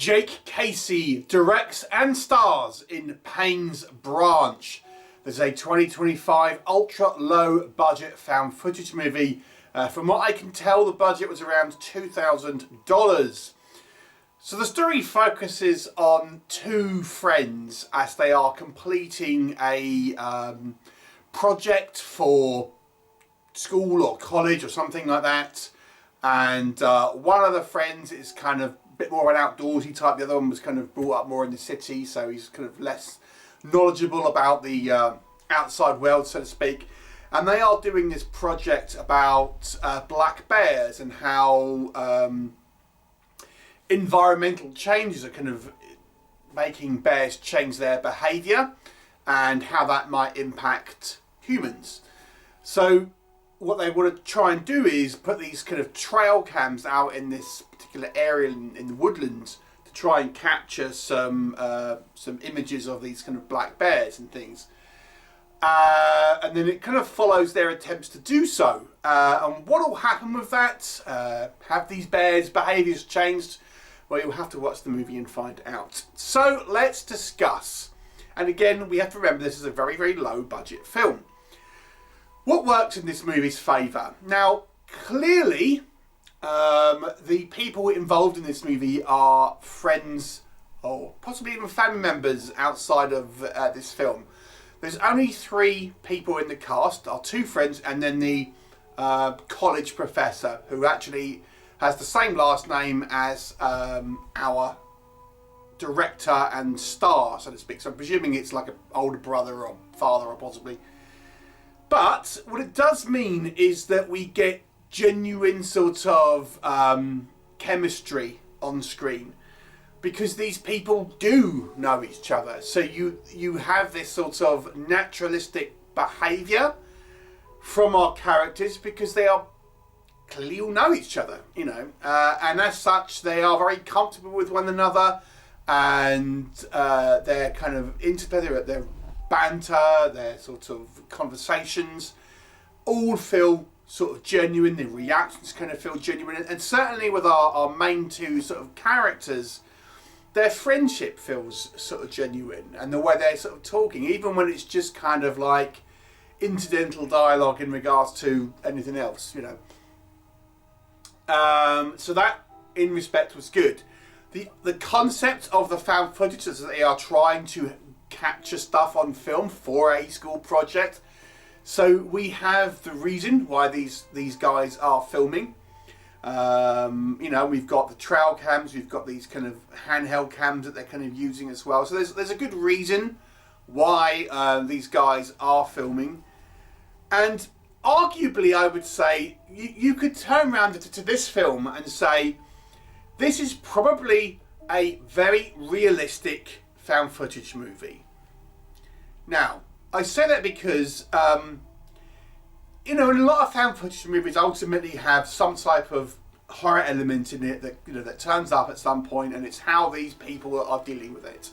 Jake Casey directs and stars in PAYNE'S Branch. There's a 2025 ultra-low budget found footage movie. From what I can tell, the budget was around $2,000. So the story focuses on two friends as they are completing a project for school or college or something like that. And one of the friends is kind of a bit more of an outdoorsy type. The other one was kind of brought up more in the city, so he's kind of less knowledgeable about the outside world, so to speak. And they are doing this project about black bears and how environmental changes are kind of making bears change their behaviour and how that might impact humans. So what they want to try and do is put these kind of trail cams out in this particular area in the woodlands to try and capture some images of these kind of black bears and things. And then it kind of follows their attempts to do so. And what will happen with that? Have these bears' behaviours changed? Well, you'll have to watch the movie and find out. So let's discuss. And again, we have to remember this is a very, very low budget film. What works in this movie's favour? Now, clearly, the people involved in this movie are friends or possibly even family members outside of this film. There's only three people in the cast, our two friends, and then the college professor, who actually has the same last name as our director and star, so to speak. So I'm presuming it's like an older brother or father, or possibly. But what it does mean is that we get genuine sort of chemistry on screen, because these people do know each other. So you have this sort of naturalistic behaviour from our characters because they are clearly all know each other, you know, and as such they are very comfortable with one another, and they're kind of into their banter, their sort of conversations all feel sort of genuine, the reactions kind of feel genuine, and certainly with our main two sort of characters, their friendship feels sort of genuine, and the way they're sort of talking, even when it's just kind of like incidental dialogue in regards to anything else, you know. So that in respect was good. The concept of the found footage is that they are trying to capture stuff on film for a school project. So we have the reason why these guys are filming. You know, we've got the trail cams, we've got these kind of handheld cams that they're kind of using as well. So there's a good reason why these guys are filming. And arguably, I would say, you could turn around to this film and say, this is probably a very realistic found footage movie. Now, I say that because, you know, a lot of found footage movies ultimately have some type of horror element in it that, you know, that turns up at some point, and it's how these people are dealing with it.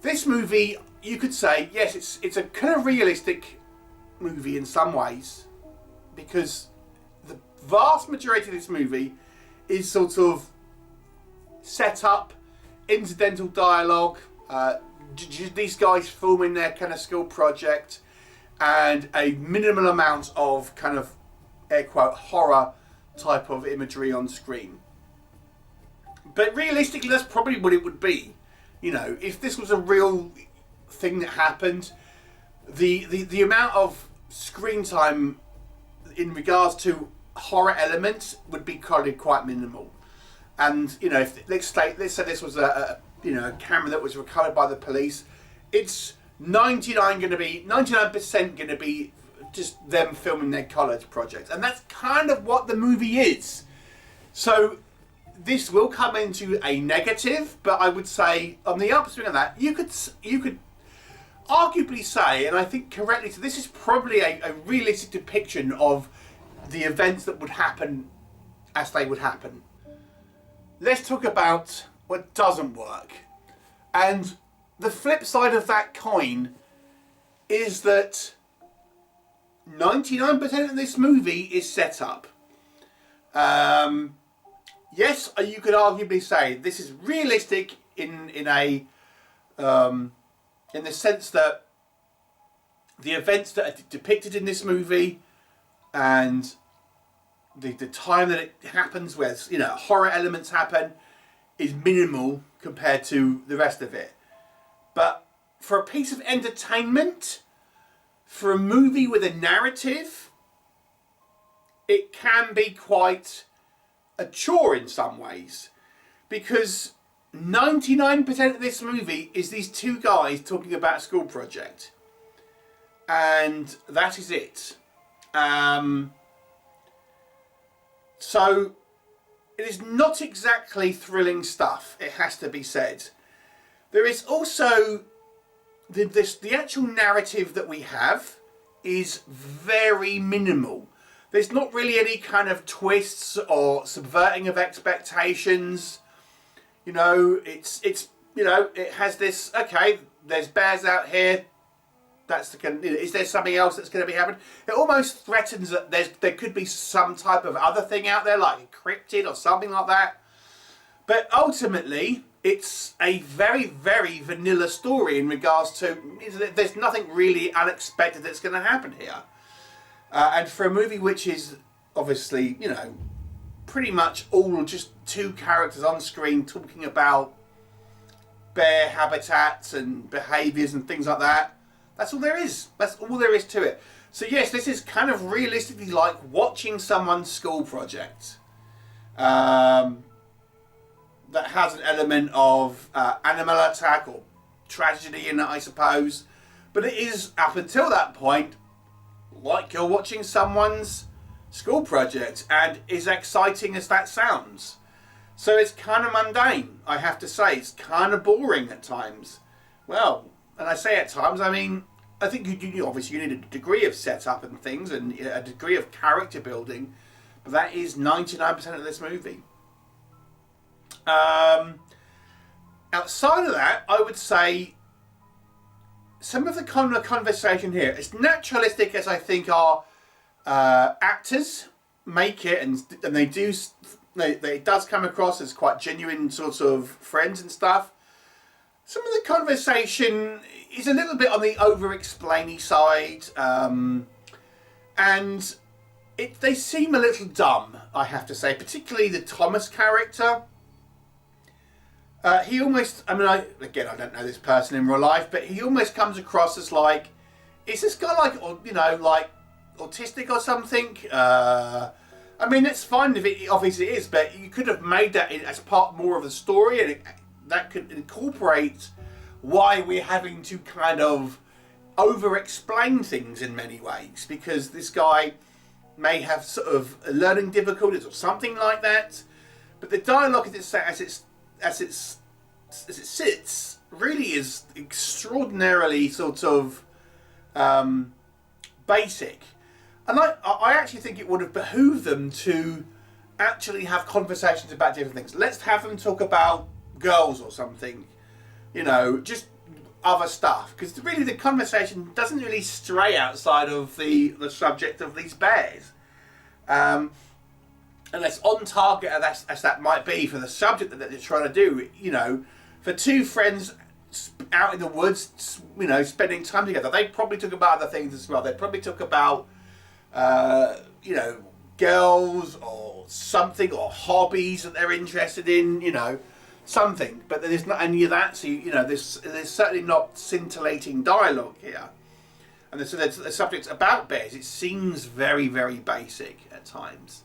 This movie, you could say, yes, it's a kind of realistic movie in some ways, because the vast majority of this movie is sort of set up, incidental dialogue, these guys filming their kind of school project, and a minimal amount of kind of air quote horror type of imagery on screen. But realistically, that's probably what it would be. You know, if this was a real thing that happened, the amount of screen time in regards to horror elements would be probably quite minimal. And you know, if let's say this was a camera that was recovered by the police, it's 99% going to be just them filming their college project, and that's kind of what the movie is. So this will come into a negative, but I would say on the upswing of that, you could arguably say, and I think correctly, so this is probably a realistic depiction of the events that would happen as they would happen. Let's talk about what doesn't work. And the flip side of that coin is that 99% of this movie is set up. yes, you could arguably say this is realistic in the sense that the events that are depicted in this movie and the time that it happens, where horror elements happen, is minimal compared to the rest of it. But for a piece of entertainment, for a movie with a narrative, it can be quite a chore in some ways, because 99% of this movie is these two guys talking about a school project, and that is it. So it is not exactly thrilling stuff, it has to be said. There is also the actual narrative that we have is very minimal. There's not really any kind of twists or subverting of expectations. It has this, okay, there's bears out here. Is there something else that's going to be happening? It almost threatens that there could be some type of other thing out there, like a cryptid or something like that. But ultimately, it's a very, very vanilla story in regards to, there's nothing really unexpected that's going to happen here. And for a movie which is obviously, pretty much all just two characters on screen talking about bear habitats and behaviours and things like that, that's all there is. That's all there is to it. So yes, this is kind of realistically like watching someone's school project. That has an element of animal attack or tragedy in it, I suppose. But it is, up until that point, like you're watching someone's school project, and as exciting as that sounds. So it's kind of mundane, I have to say. It's kind of boring at times. Well, and I say at times, I mean, I think you obviously you need a degree of setup and things, and a degree of character building, but that is 99% of this movie. Outside of that, I would say some of the conversation here, as naturalistic as I think our actors make it, and it does come across as quite genuine sort of friends and stuff. Some of the conversation is a little bit on the over-explainy side, and they seem a little dumb, I have to say, particularly the Thomas character. He almost, I don't know this person in real life, but he almost comes across as like, is this guy like autistic or something? It's fine if it obviously is, but you could have made that as part more of the story, and that could incorporate why we're having to kind of over-explain things in many ways, because this guy may have sort of learning difficulties or something like that. But the dialogue as it sits really is extraordinarily sort of basic. And I actually think it would have behooved them to actually have conversations about different things. Let's have them talk about girls or something, just other stuff. Because really the conversation doesn't really stray outside of the subject of these bears. And as on target as that might be for the subject that they're trying to do, for two friends out in the woods, spending time together, they probably talk about other things as well. They probably talk about, girls or something, or hobbies that they're interested in, something. But there's not any of that, so, there's certainly not scintillating dialogue here. And so the subject about bears, it seems very, very basic at times.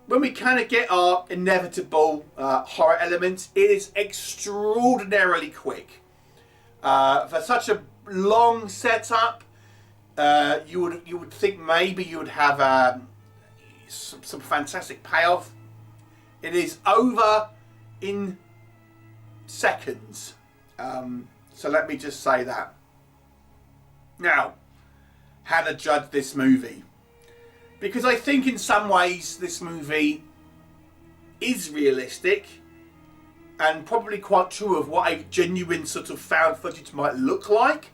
When we kind of get our inevitable horror elements, it is extraordinarily quick. For such a long setup, you would think maybe you would have some fantastic payoff. It is over in seconds. So let me just say that. Now, how to judge this movie? Because I think in some ways this movie is realistic and probably quite true of what a genuine sort of found footage might look like.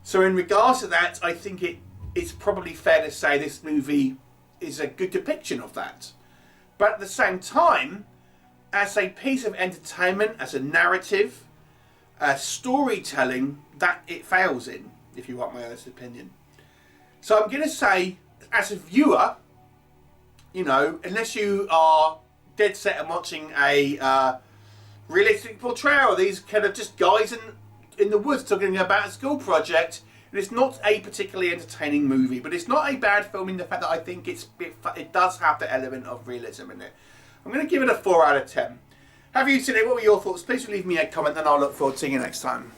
So in regards to that, I think it's probably fair to say this movie is a good depiction of that. But at the same time, as a piece of entertainment, as a narrative, storytelling, that it fails in, if you want my honest opinion. So I'm going to say, as a viewer, you know, unless you are dead set on watching a realistic portrayal of these kind of just guys in the woods talking about a school project, it's not a particularly entertaining movie, but it's not a bad film in the fact that I think it does have the element of realism in it. I'm going to give it a 4 out of 10. Have you seen it? What were your thoughts? Please leave me a comment and I'll look forward to seeing you next time.